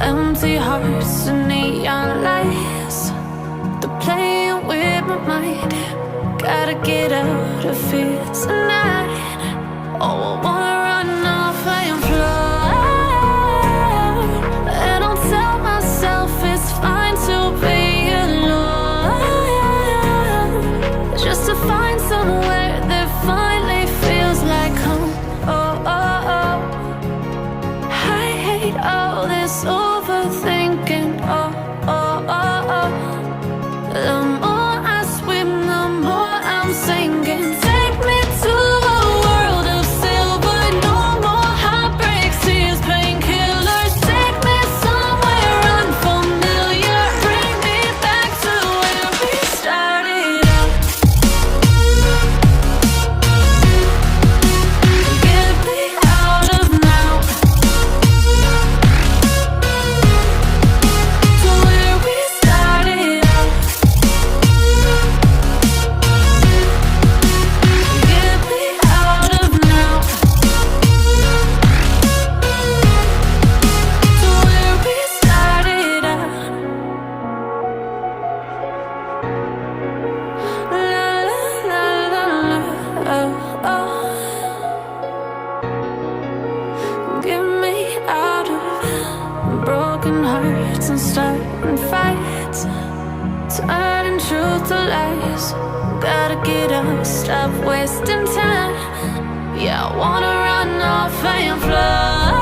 Empty hearts and neon lights, they're playing with my mind. Gotta get out of here tonight. Oh, I wanna run off and fly, and I'll tell myself it's fine to be alone, just to find somewhere that finally feels like home. Oh, oh, oh. I hate all this overthinking. Oh, oh, oh, oh. The more I swim, the more I'm sinking. Take me to a world of silver. No more heartbreaks, tears, painkillers. Take me somewhere unfamiliar. Bring me back to where we started out. Get me out of now, to where we started out. Get me out of now, to where we started out. La la la la la, oh, oh. Get me out of broken hearts and starting fights, turning truth to lies. Gotta get up, stop wasting time. Yeah, I wanna run off and fly,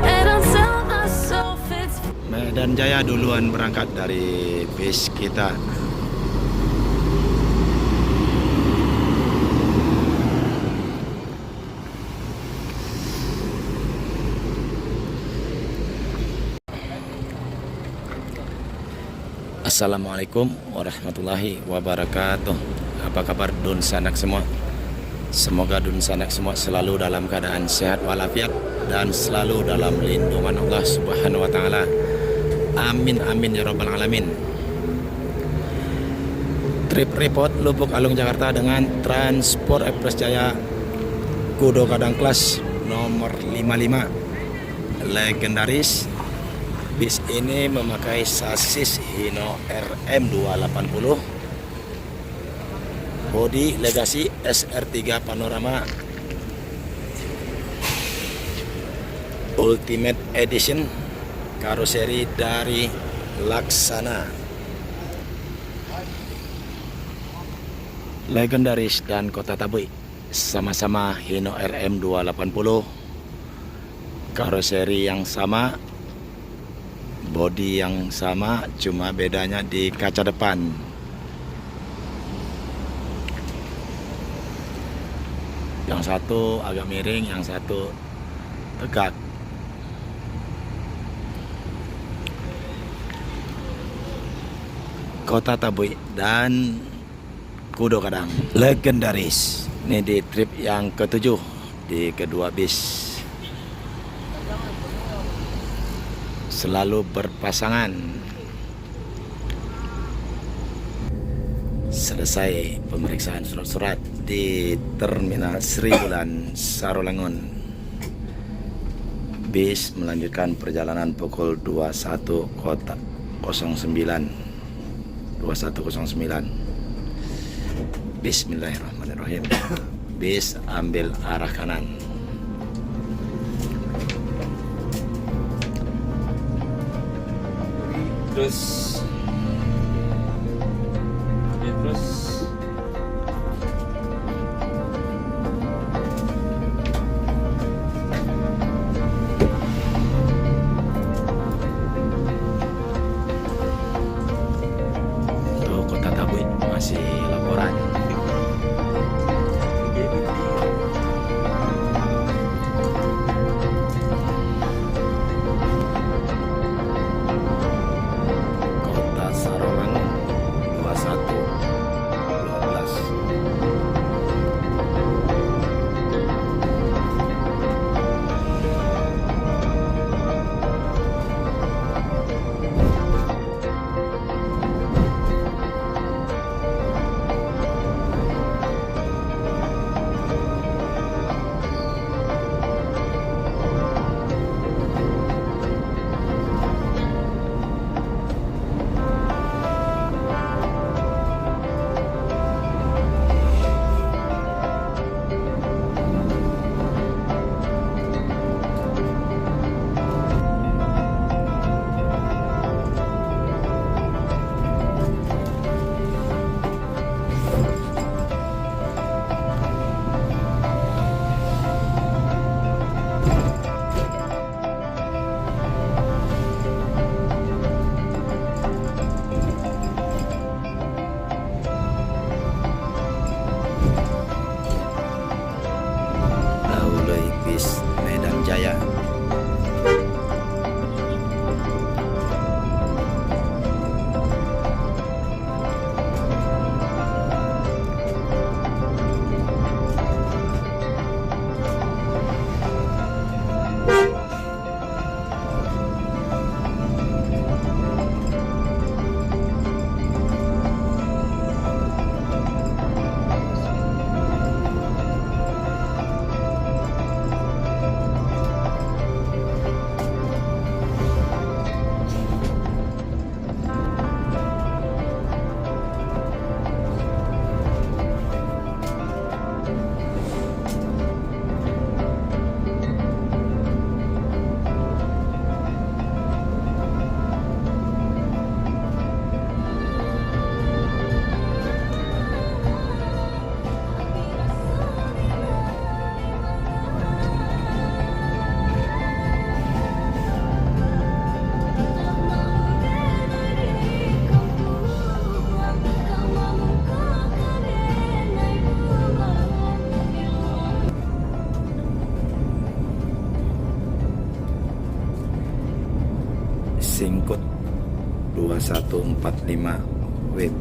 and I'll tell myself it's Medan Jaya duluan berangkat dari base kita. Assalamualaikum warahmatullahi wabarakatuh. Apa kabar Dun Sanak semua? Semoga Dun Sanak semua selalu dalam keadaan sehat walafiat dan selalu dalam lindungan Allah Subhanahu wa taala. Amin amin ya rabbal alamin. Trip report Lubuk Alung Jakarta dengan Transport Express Jaya Kudo Kadang kelas nomor 55 legendaris. Bis ini memakai sasis Hino RM280, bodi Legacy SR3 Panorama Ultimate Edition, karoseri dari Laksana, legendaris dan Kota Tabui, sama-sama Hino RM280, karoseri yang sama, bodi yang sama, cuma bedanya di kaca depan. Yang satu agak miring, yang satu tegak. Kota Tabui dan Kudo Kadang legendaris. Ini di trip yang ke-7 di kedua bis. Selalu berpasangan. Selesai pemeriksaan surat-surat di Terminal Sri Bulan Sarolangun. Bis melanjutkan perjalanan pukul 21.09. Bismillahirrahmanirrahim. Bis ambil arah kanan. Terus untuk Kota Tabui masih laporan. Singkut 2145 WIB.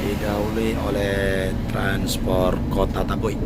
Didahului oleh transport Kota Tabui.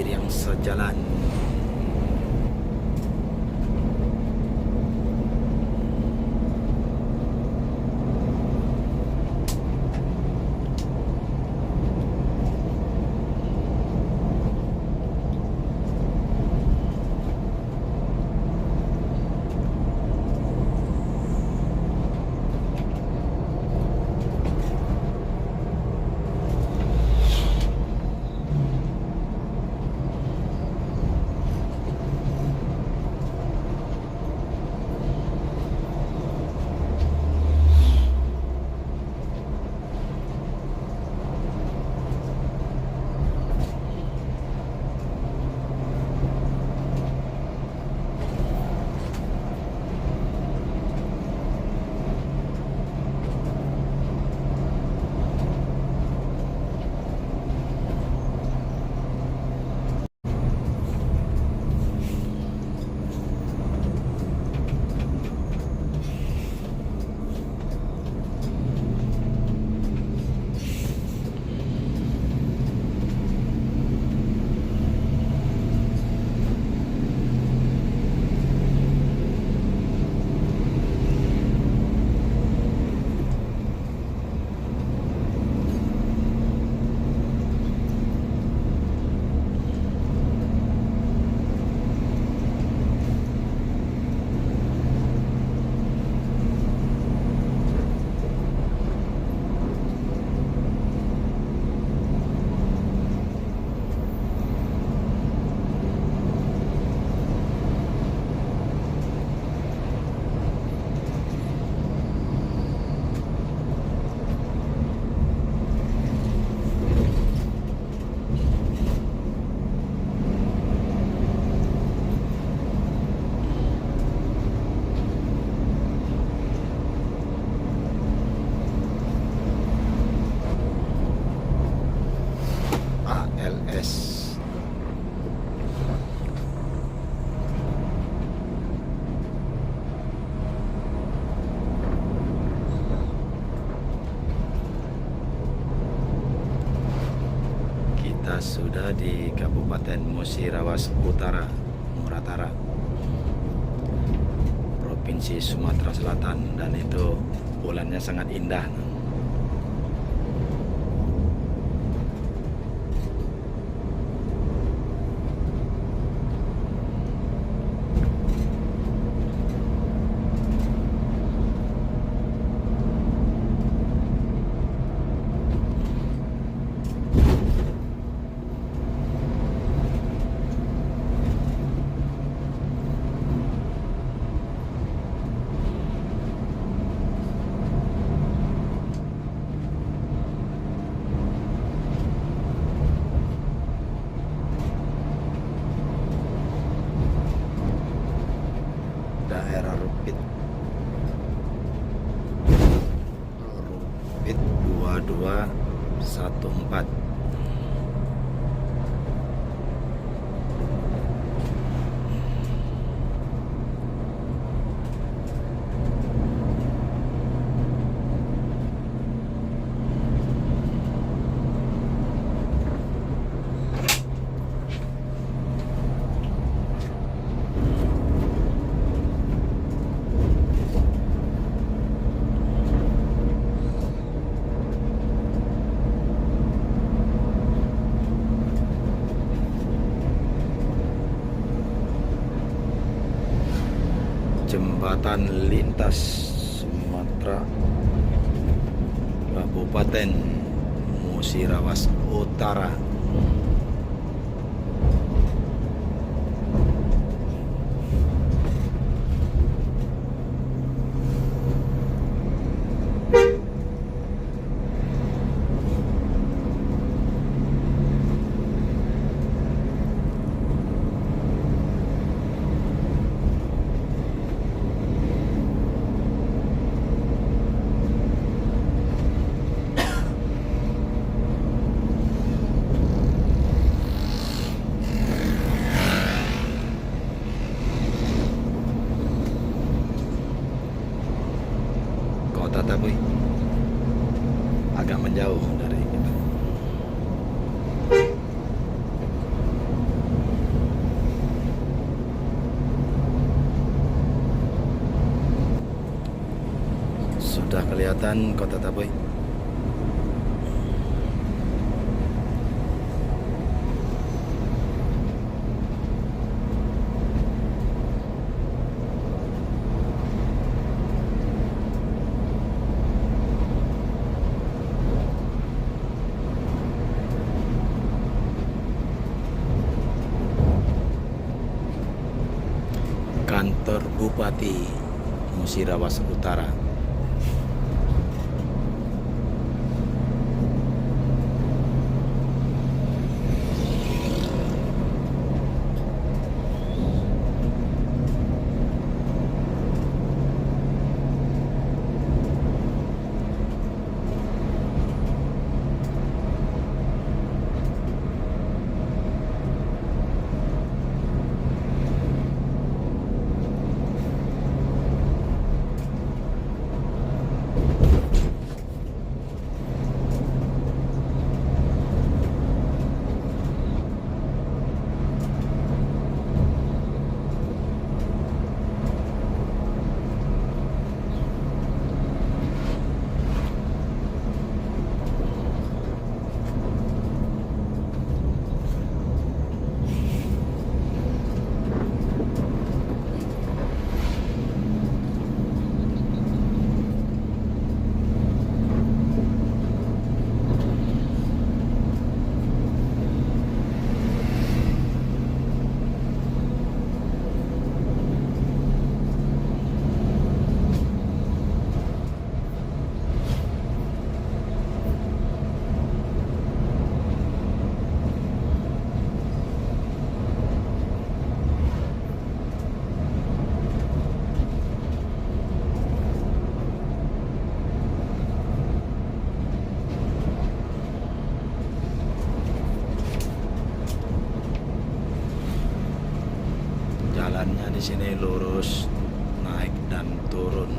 Yang sejalan. kita sudah di Kabupaten Musirawas Utara, Muratara, Provinsi Sumatera Selatan, dan itu bulannya sangat indah. Daerah Rupit 2214. Jembatan lintas Sumatera, Kabupaten Musirawas Utara. Kota Tabui agak menjauh dari kita. Sudah kelihatan Kota Tabui. Kantor Bupati Musirawas Utara. Jalannya di sini lurus, naik dan turun.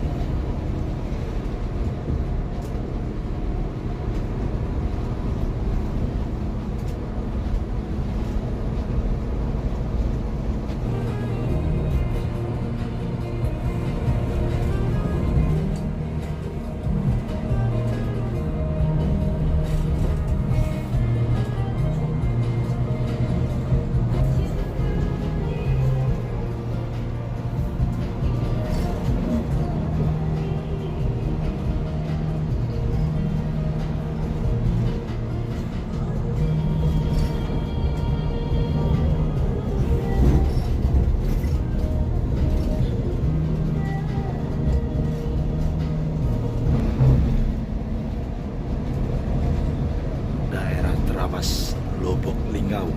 Pos Lubuk Linggau.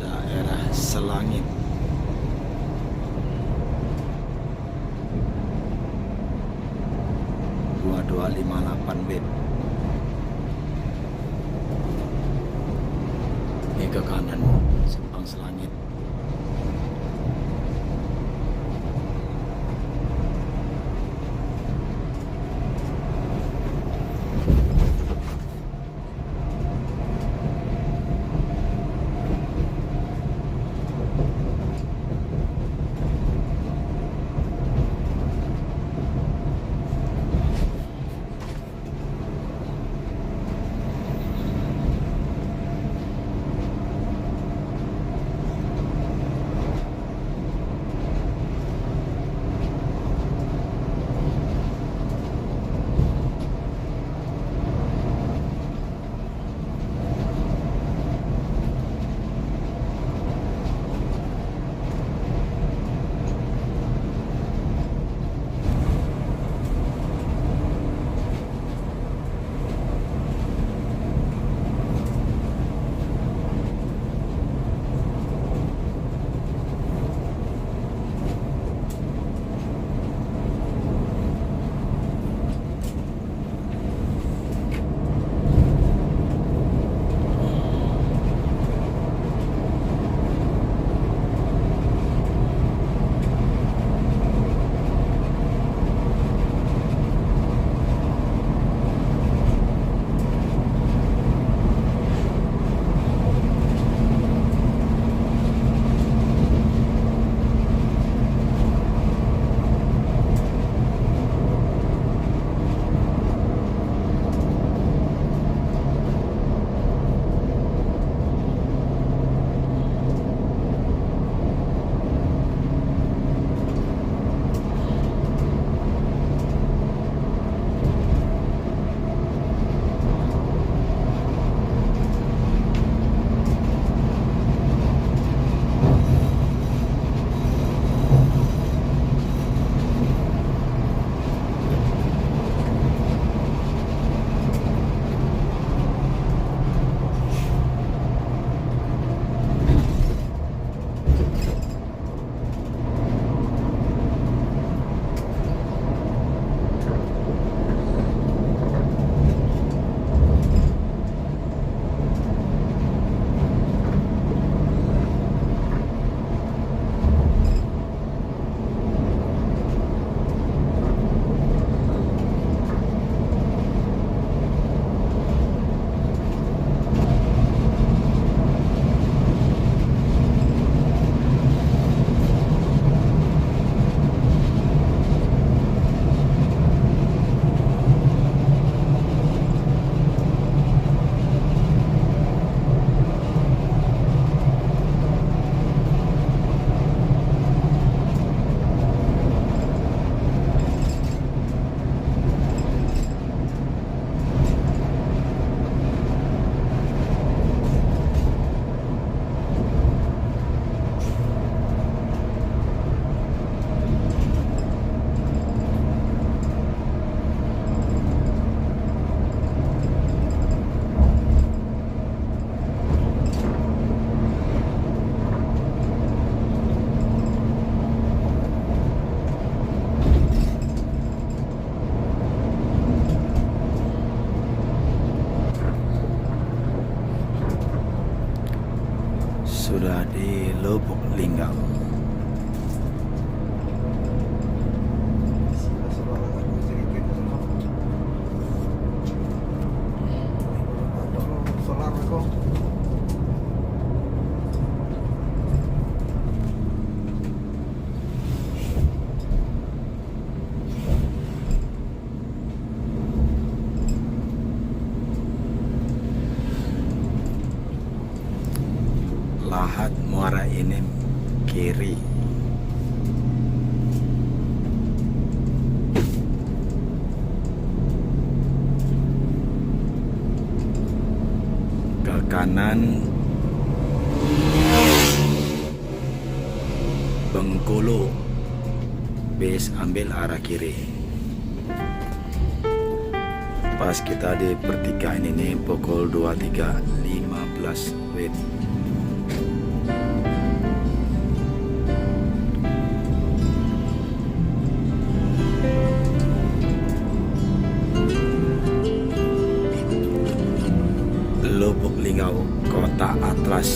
Daerah Selangit. Dua 258 bed. Ini ke kanan Simpang Selangit. kanan, Bengkulu, bis ambil arah kiri. Pas kita di pertigaan ini pukul 23.15 WIB. Lubuk Linggau, Kota Atlas.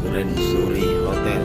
Grand Suri Hotel.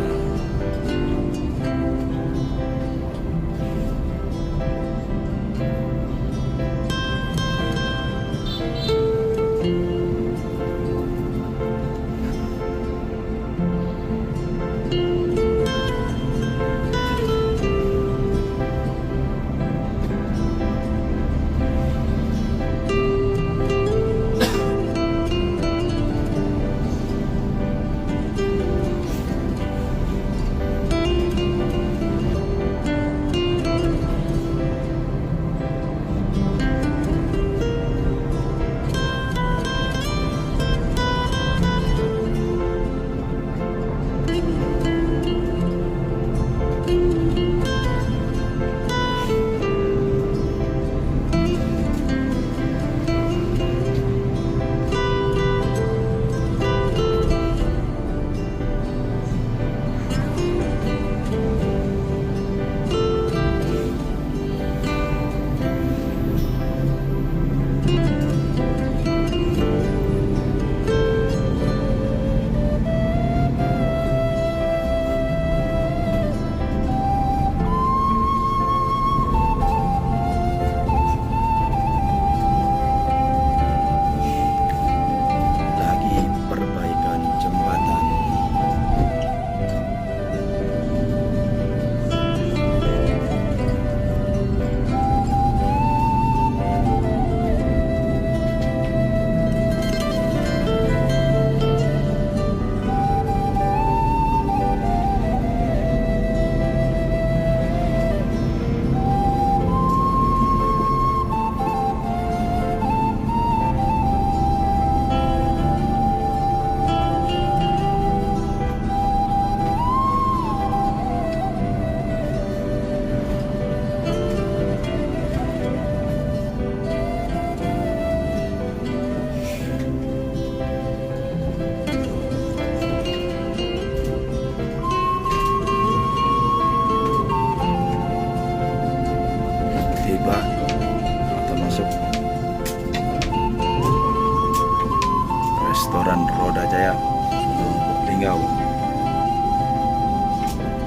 Tiba atau masuk restoran Roda Jaya Lubuk Linggau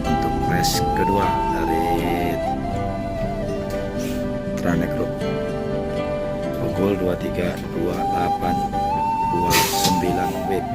untuk race kedua dari Trane Group pukul 23.28.29 WIB.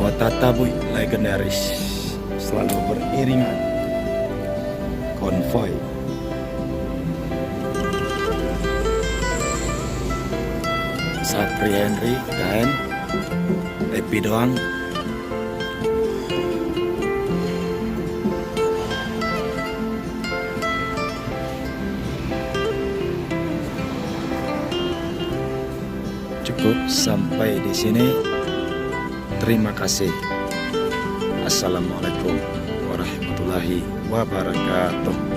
Kota Tabui legendaris selalu beriringan konvoi. Satria Henry dan Happy doang. Cukup sampai di sini. Terima kasih. Assalamualaikum warahmatullahi wabarakatuh.